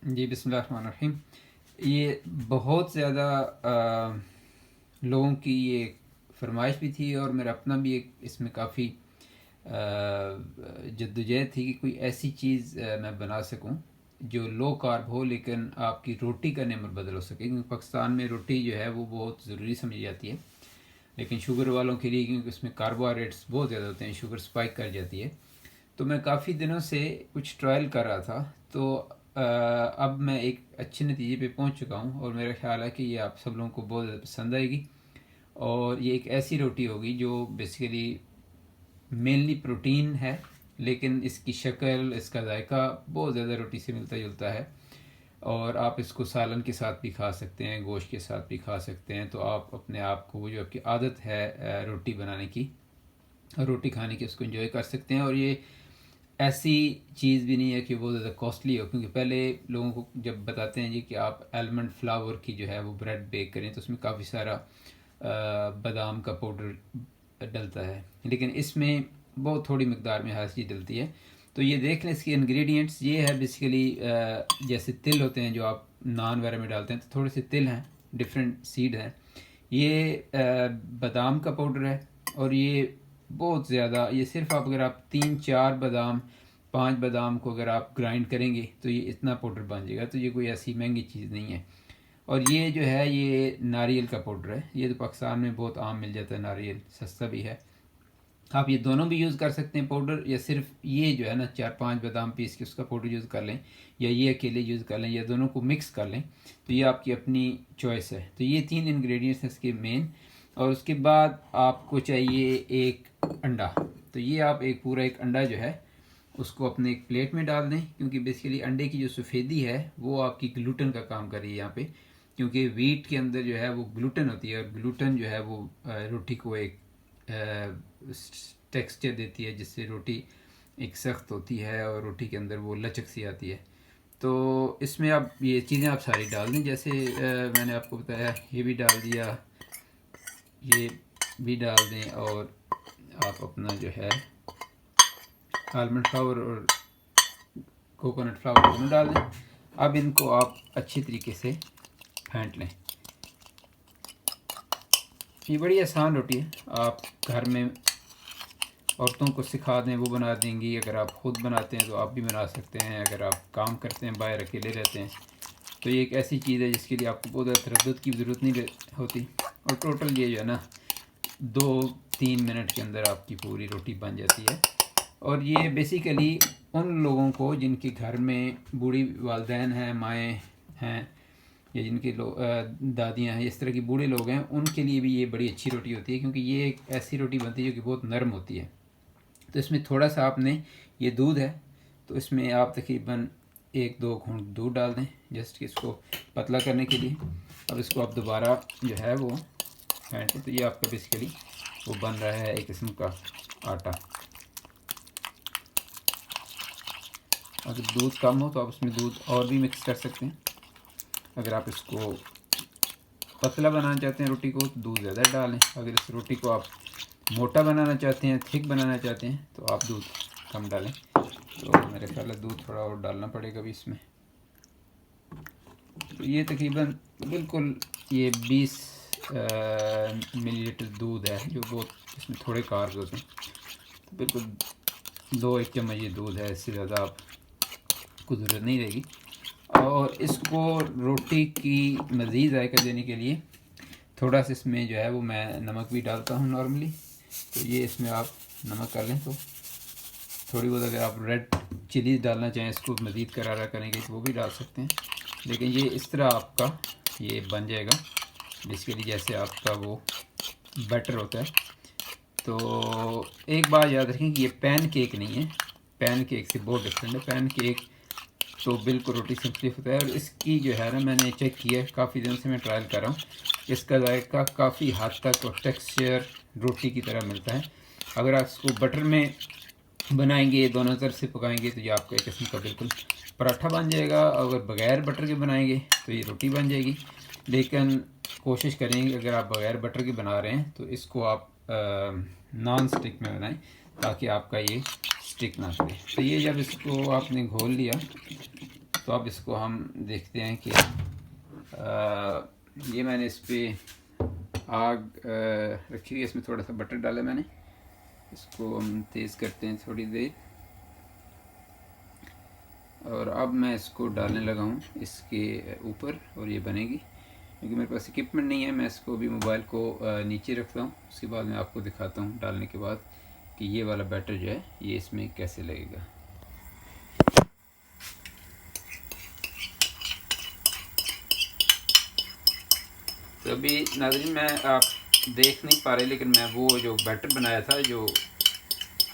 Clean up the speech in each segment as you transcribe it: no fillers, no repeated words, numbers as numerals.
जी, बिस्मिल्लाहिर्रहमानिर्रहीम। ये बहुत ज़्यादा लोगों की ये फरमाइश भी थी और मेरा अपना भी एक इसमें काफ़ी जद्दोजहद थी कि कोई ऐसी चीज़ मैं बना सकूं जो लो कार्ब हो लेकिन आपकी रोटी का नंबर बदल हो सके, क्योंकि पाकिस्तान में रोटी जो है वो बहुत ज़रूरी समझी जाती है। लेकिन शुगर वालों के लिए, क्योंकि उसमें कार्बोहाइड्रेट्स बहुत ज़्यादा होते हैं, शुगर स्पाइक कर जाती है। तो मैं काफ़ी दिनों से कुछ ट्रायल कर रहा था। तो अब मैं एक अच्छे नतीजे पे पहुंच चुका हूं और मेरा ख्याल है कि ये आप सब लोगों को बहुत ज़्यादा पसंद आएगी। और ये एक ऐसी रोटी होगी जो बेसिकली मेनली प्रोटीन है, लेकिन इसकी शक्ल, इसका जायका बहुत ज़्यादा रोटी से मिलता जुलता है। और आप इसको सालन के साथ भी खा सकते हैं, गोश्त के साथ भी खा सकते हैं। तो आप अपने आप को, वो जो आपकी आदत है रोटी बनाने की, रोटी खाने की, उसको एंजॉय कर सकते हैं। और ये ऐसी चीज़ भी नहीं है कि वो ज़्यादा कॉस्टली हो, क्योंकि पहले लोगों को जब बताते हैं जी कि आप आलमंड फ्लावर की जो है वो ब्रेड बेक करें, तो उसमें काफ़ी सारा बादाम का पाउडर डलता है, लेकिन इसमें बहुत थोड़ी मकदार में हर चीज़ डलती है। तो ये देख लें, इसके इंग्रेडिएंट्स ये है बेसिकली, जैसे तिल होते हैं जो आप नान वगैरह में डालते हैं, तो थोड़े से तिल हैं, डिफरेंट सीड हैं। ये बादाम का पाउडर है। और ये बहुत ज़्यादा, ये सिर्फ आप, अगर आप 3-4 बादाम, 5 बादाम को अगर आप ग्राइंड करेंगे तो ये इतना पाउडर बन जाएगा। तो ये कोई ऐसी महंगी चीज़ नहीं है। और ये जो है ये नारियल का पाउडर है। ये तो पाकिस्तान में बहुत आम मिल जाता है, नारियल सस्ता भी है। आप ये दोनों भी यूज़ कर सकते हैं पाउडर, या सिर्फ ये जो है ना 4-5 बादाम पीस के उसका पाउडर यूज़ कर लें, या ये अकेले यूज़ कर लें, या दोनों को मिक्स कर लें। तो ये आपकी अपनी चॉइस है। तो ये 3 इंग्रेडिएंट्स हैं इसके मेन। और उसके बाद आपको चाहिए एक अंडा। तो ये आप पूरा एक अंडा जो है उसको अपने एक प्लेट में डाल दें, क्योंकि बेसिकली अंडे की जो सफ़ेदी है वो आपकी ग्लूटन का काम कर रही है यहाँ पे। क्योंकि वीट के अंदर जो है वो ग्लूटन होती है, और ग्लूटन जो है वो रोटी को एक टेक्सचर देती है, जिससे रोटी एक सख्त होती है और रोटी के अंदर वो लचक सी आती है। तो इसमें आप ये चीज़ें आप सारी डाल दें, जैसे मैंने आपको बताया, ये भी डाल दिया, ये भी डाल दें, और आप अपना जो है आलमंड फ्लावर और कोकोनट फ्लावर दोनों डाल दें। अब इनको आप अच्छी तरीके से फेंट लें। ये बड़ी आसान रोटी है, आप घर में औरतों को सिखा दें, वो बना देंगी। अगर आप ख़ुद बनाते हैं तो आप भी बना सकते हैं। अगर आप काम करते हैं, बाहर अकेले रहते हैं, तो ये एक ऐसी चीज़ है जिसके लिए आपको बहुत ज़्यादा तरद्दुद की ज़रूरत नहीं होती। और टोटल ये जो है ना 2-3 मिनट के अंदर आपकी पूरी रोटी बन जाती है। और ये बेसिकली उन लोगों को जिनके घर में बूढ़ी वालदैन हैं, माएँ हैं, या जिनके दादियाँ हैं, इस तरह के बूढ़े लोग हैं, उनके लिए भी ये बड़ी अच्छी रोटी होती है। क्योंकि ये एक ऐसी रोटी बनती है जो कि बहुत नरम होती है। तो इसमें थोड़ा सा आपने, ये दूध है तो इसमें आप तकरीबन 1-2 घूंट दूध डाल दें, जस्ट कि इसको पतला करने के लिए। अब इसको आप दोबारा जो है वो फेंटें। तो ये आपका बेसिकली वो बन रहा है एक किस्म का आटा। अगर दूध कम हो तो आप उसमें दूध और भी मिक्स कर सकते हैं। अगर आप इसको पतला बनाना चाहते हैं रोटी को, तो दूध ज़्यादा डालें। अगर इस रोटी को आप मोटा बनाना चाहते हैं, थिक बनाना चाहते हैं, तो आप दूध कम डालें। तो मेरे ख्याल है दूध थोड़ा और डालना पड़ेगा भी इसमें। तो ये तकरीबन बिल्कुल ये 20 मिलीलीटर दूध है, जो बहुत, इसमें थोड़े कार्ब्स होते हैं। तो बिल्कुल 2-1 चम्मच ये दूध है, इससे ज़्यादा आपको ज़रूरत नहीं रहेगी। और इसको रोटी की मज़ीद जायका देने के लिए थोड़ा सा इसमें जो है वो मैं नमक भी डालता हूँ नॉर्मली। तो ये इसमें आप नमक कर लें। तो थोड़ी बहुत अगर आप रेड चिलीज़ डालना चाहें, इसको मज़ीद करारा करेंगे, तो वो भी डाल सकते हैं। लेकिन ये इस तरह आपका ये बन जाएगा बेसिकली जैसे आपका वो बैटर होता है। तो एक बात याद रखें कि ये पैन केक नहीं है, पैन केक से बहुत डिफरेंट है। पैन केक तो बिल्कुल रोटी से मुख्तलिफ होता है। और इसकी जो है ना, मैंने चेक किया है, काफ़ी दिन से मैं ट्रायल कर रहा हूँ, इसका जायका काफ़ी हद तक और टेक्सचर रोटी की तरह मिलता है। अगर आप इसको बटर में बनाएंगे, दोनों तरफ से पकाएंगे, तो ये आपका एक किस्म का बिल्कुल पराठा बन जाएगा। अगर बग़ैर बटर के बनाएंगे तो ये रोटी बन जाएगी। लेकिन कोशिश करेंगे अगर आप बग़ैर बटर के बना रहे हैं तो इसको आप नॉन स्टिक में बनाएं, ताकि आपका ये स्टिक ना करे। तो ये जब इसको आपने घोल लिया, तो अब इसको हम देखते हैं कि ये मैंने इस पर आग रखी हुई है, इसमें थोड़ा सा बटर डाला मैंने। इसको हम तेज़ करते हैं थोड़ी देर, और अब मैं इसको डालने लगा हूँ इसके ऊपर, और ये बनेगी। क्योंकि मेरे पास इक्विपमेंट नहीं है, मैं इसको भी मोबाइल को नीचे रखता हूँ, उसके बाद मैं आपको दिखाता हूँ डालने के बाद कि ये वाला बैटर जो है ये इसमें कैसे लगेगा। तो अभी नाज़रीन मैं आप देख नहीं पा रहे, लेकिन मैं वो जो बैटर बनाया था, जो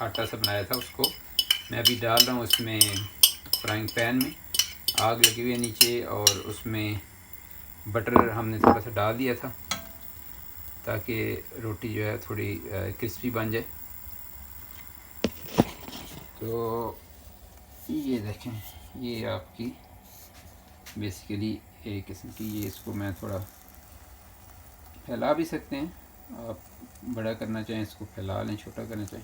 आटा सा बनाया था, उसको मैं अभी डाल रहा हूँ उसमें फ्राइंग पैन में। आग लगी हुई है नीचे, और उसमें बटर हमने थोड़ा सा डाल दिया था ताकि रोटी जो है थोड़ी क्रिस्पी बन जाए। तो ये देखें, ये आपकी बेसिकली एक किस्म की, ये इसको मैं थोड़ा फैला भी सकते हैं, आप बड़ा करना चाहें इसको फैला लें, छोटा करना चाहें।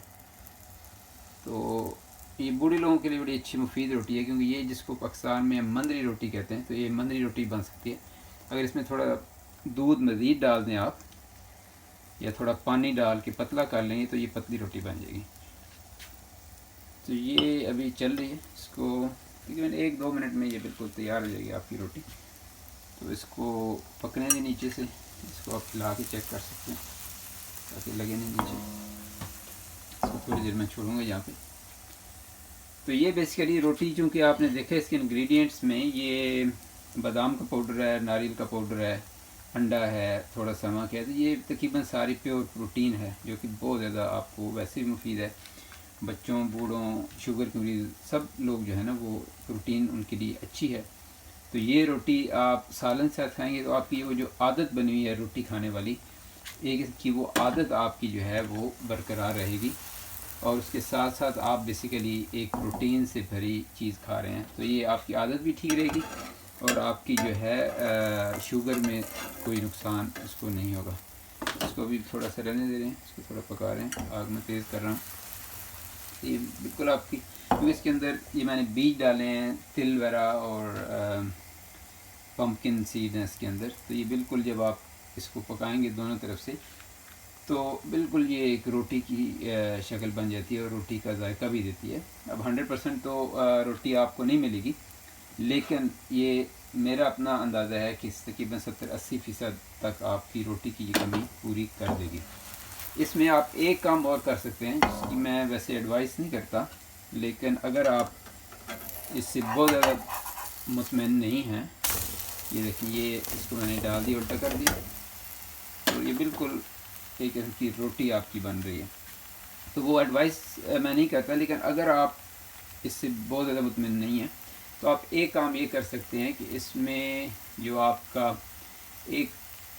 तो ये बूढ़े लोगों के लिए बड़ी अच्छी मुफीद रोटी है, क्योंकि ये जिसको पाकिस्तान में मंदरी रोटी कहते हैं, तो ये मंदरी रोटी बन सकती है। अगर इसमें थोड़ा दूध मज़ीद डाल दें आप, या थोड़ा पानी डाल के पतला कर लेंगे, तो ये पतली रोटी बन जाएगी। तो ये अभी चल रही है, इसको तकरीबन 1-2 मिनट में ये बिल्कुल तैयार हो जाएगी आपकी रोटी। तो इसको पकने दें नीचे से, इसको आप हिला के चेक कर सकते हैं ताकि लगे नहीं नीचे। इसको थोड़ी देर में छोड़ूंगा यहाँ पे। तो ये बेसिकली रोटी, चूँकि आपने देखा इसके इंग्रेडिएंट्स में ये बादाम का पाउडर है, नारियल का पाउडर है, अंडा है, थोड़ा सा नमक है, तो ये तकरीबन सारी प्योर प्रोटीन है, जो कि बहुत ज़्यादा आपको वैसे भी मुफीद है। बच्चों, बूढ़ों, शुगर के मरीज़, सब लोग जो है ना, वो प्रोटीन उनके लिए अच्छी है। तो ये रोटी आप सालन के साथ खाएंगे तो आपकी वो जो आदत बनी हुई है रोटी खाने वाली, एक की वो आदत आपकी जो है वो बरकरार रहेगी, और उसके साथ साथ आप बेसिकली एक प्रोटीन से भरी चीज़ खा रहे हैं। तो ये आपकी आदत भी ठीक रहेगी, और आपकी जो है शुगर में कोई नुकसान उसको नहीं होगा। इसको भी थोड़ा सा रहने दे रहे हैं, इसको थोड़ा पका रहे हैं, आग में तेज़ कर रहा हूँ। ये बिल्कुल आपकी, क्योंकि इसके अंदर ये मैंने बीज डाले हैं, तिल वगैरह और पम्पकिन सीड हैं इसके अंदर। तो ये बिल्कुल जब आप इसको पकाएंगे दोनों तरफ से, तो बिल्कुल ये एक रोटी की शक्ल बन जाती है, और रोटी का जायका भी देती है। अब 100% तो रोटी आपको नहीं मिलेगी, लेकिन ये मेरा अपना अंदाज़ा है कि तकरीबन 70-80% तक आपकी रोटी की ये कमी पूरी कर देगी। इसमें आप एक काम और कर सकते हैं, जिसकी मैं वैसे एडवाइस नहीं करता, लेकिन अगर आप इससे बहुत ज़्यादा मुतमईन नहीं हैं, ये देखिए, ये इसको मैंने डाल दिया, उल्टा कर दिया, तो ये बिल्कुल एक किस्म की रोटी आपकी बन रही है। तो वो एडवाइस मैं नहीं करता, लेकिन अगर आप इससे बहुत ज़्यादा मुतमईन नहीं है, तो आप एक काम ये कर सकते हैं कि इसमें जो आपका एक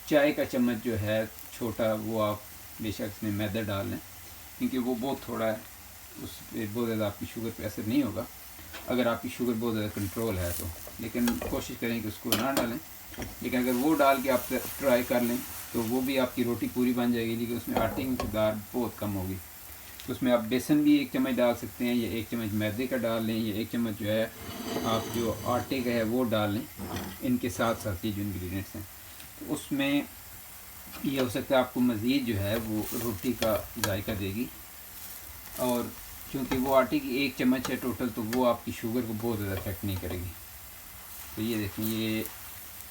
चाय का चम्मच जो है छोटा, वो आप बेशक इसमें मैदा डाल लें, क्योंकि वो बहुत थोड़ा है, उस पर बहुत ज़्यादा आपकी शुगर पे असर नहीं होगा अगर आपकी शुगर बहुत ज़्यादा कंट्रोल है तो। लेकिन कोशिश करें कि उसको ना डालें, लेकिन अगर वो डाल के आप ट्राई कर लें तो वो भी आपकी रोटी पूरी बन जाएगी, लेकिन उसमें आटे की मकदार बहुत कम होगी। तो उसमें आप बेसन भी 1 चम्मच डाल सकते हैं, या 1 चम्मच मैदे का डाल लें, या 1 चम्मच जो है आप जो आटे का है वो डाल लें, इनके साथ साथ ये जो इंग्रेडिएंट्स हैं। तो उसमें ये हो सकता है आपको मज़ीद जो है वो रोटी का जायका देगी, और क्योंकि वो आटे की 1 चम्मच है टोटल, तो वो आपकी शुगर को बहुत ज़्यादा अफेक्ट नहीं करेगी। तो ये देखें, ये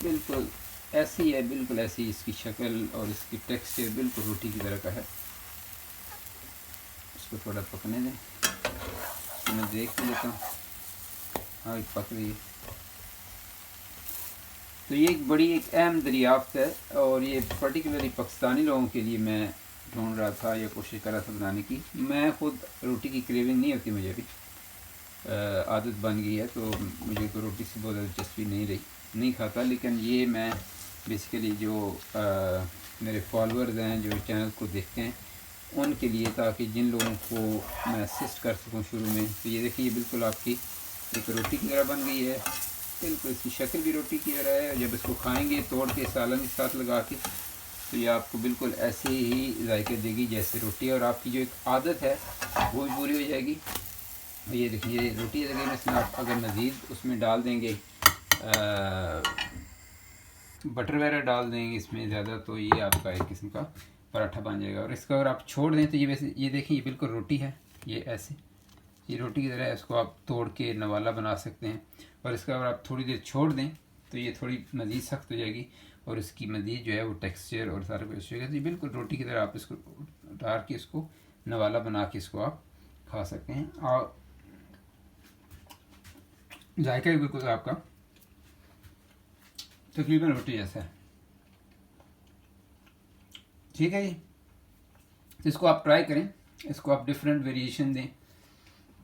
बिल्कुल ऐसी है, बिल्कुल ऐसी इसकी शक्ल और इसकी टेक्सचर बिल्कुल रोटी की तरह का है। इसको थोड़ा पकने दें, तो मैं देख लेता हूँ। हाँ, पक रही है। तो ये एक बड़ी एक अहम दरियाफ्त है, और ये पर्टिकुलरली पाकिस्तानी लोगों के लिए मैं ढूंढ रहा था या कोशिश कर रहा था बनाने की। मैं ख़ुद रोटी की क्रेविंग नहीं होती, मुझे भी आदत बन गई है, तो मुझे तो रोटी से बहुत ज़्यादा दिलचस्पी नहीं रही, नहीं खाता। लेकिन ये मैं बेसिकली जो मेरे फॉलोअर्स हैं जो चैनल को देखते हैं उनके लिए, ताकि जिन लोगों को मैं असिस्ट कर सकूं शुरू में। तो ये देखिए, ये बिल्कुल आपकी एक रोटी की तरह बन गई है, बिल्कुल इसकी शक्ल भी रोटी की तरह है। जब इसको खाएंगे तोड़ के सालन के साथ लगा के, तो ये आपको बिल्कुल ऐसे ही जायके देगी जैसे रोटी है, और आपकी जो एक आदत है वो भी पूरी हो जाएगी, ये देखिए ये रोटी की जगह में इसमें आप अगर मज़ीद उसमें डाल देंगे बटर वगैरह डाल देंगे इसमें ज़्यादा, तो ये आपका एक किस्म का पराठा बन जाएगा। और इसको अगर आप छोड़ दें तो ये वैसे ये देखिए ये बिल्कुल रोटी है, ये ऐसे ये रोटी की तरह है। इसको आप तोड़ के नवाला बना सकते हैं। और इसका अगर आप थोड़ी देर छोड़ दें तो ये थोड़ी मज़ीद सख्त हो जाएगी और इसकी मज़ीद जो है वो टेक्सचर और सारा कुछ हो जाएगा। तो ये बिल्कुल रोटी की तरह आप इसको उतार के इसको नवाला बना के इसको आप खा सकते हैं। और जायका भी बिल्कुल आपका तकरीबन रोटी जैसा है। ठीक है जी, तो इसको आप ट्राई करें, इसको आप डिफरेंट वेरिएशन दें,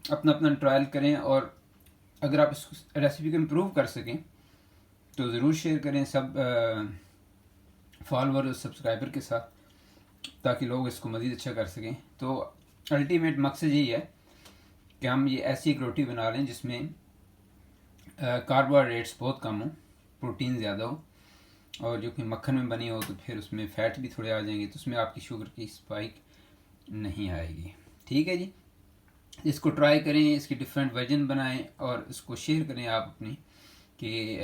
अपना अपना ट्रायल करें। और अगर आप इस रेसिपी को इम्प्रूव कर सकें तो ज़रूर शेयर करें सब फॉलोअर और सब्सक्राइबर के साथ, ताकि लोग इसको मज़ीद अच्छा कर सकें। तो अल्टीमेट मकसद यही है कि हम ये ऐसी एक रोटी बना लें जिसमें कार्बोहाइड्रेट्स बहुत कम हो, प्रोटीन ज़्यादा हो, और जो कि मक्खन में बनी हो तो फिर उसमें फ़ैट भी थोड़े आ जाएंगे, तो उसमें आपकी शुगर की स्पाइक नहीं आएगी। ठीक है जी, इसको ट्राई करें, इसकी डिफरेंट वर्जन बनाएं और इसको शेयर करें आप अपनी कि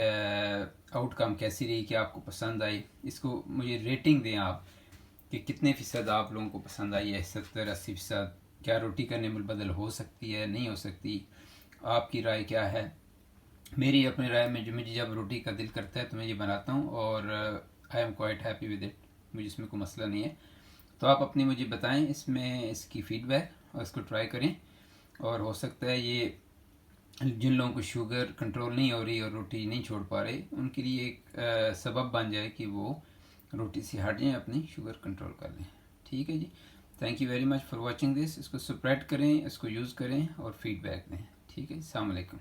आउटकम कैसी रही, कि आपको पसंद आई। इसको मुझे रेटिंग दें आप कि कितने फ़ीसद आप लोगों को पसंद आई है, 70-80%। क्या रोटी का नेमल बदल हो सकती है, नहीं हो सकती, आपकी राय क्या है? मेरी अपनी राय में जो मुझे जब रोटी का दिल करता है तो मैं ये बनाता हूँ और I am quite happy with it, मुझे इसमें कोई मसला नहीं है। तो आप अपनी मुझे बताएं इसमें इसकी फ़ीडबैक और इसको ट्राई करें। और हो सकता है ये जिन लोगों को शुगर कंट्रोल नहीं हो रही और रोटी नहीं छोड़ पा रहे, उनके लिए एक सबब बन जाए कि वो रोटी से हट जाएं, अपनी शुगर कंट्रोल कर लें। ठीक है जी, thank you very much for watching this. इसको स्प्रेड करें, इसको यूज़ करें और फीडबैक दें। ठीक है, अस्सलाम वालेकुम।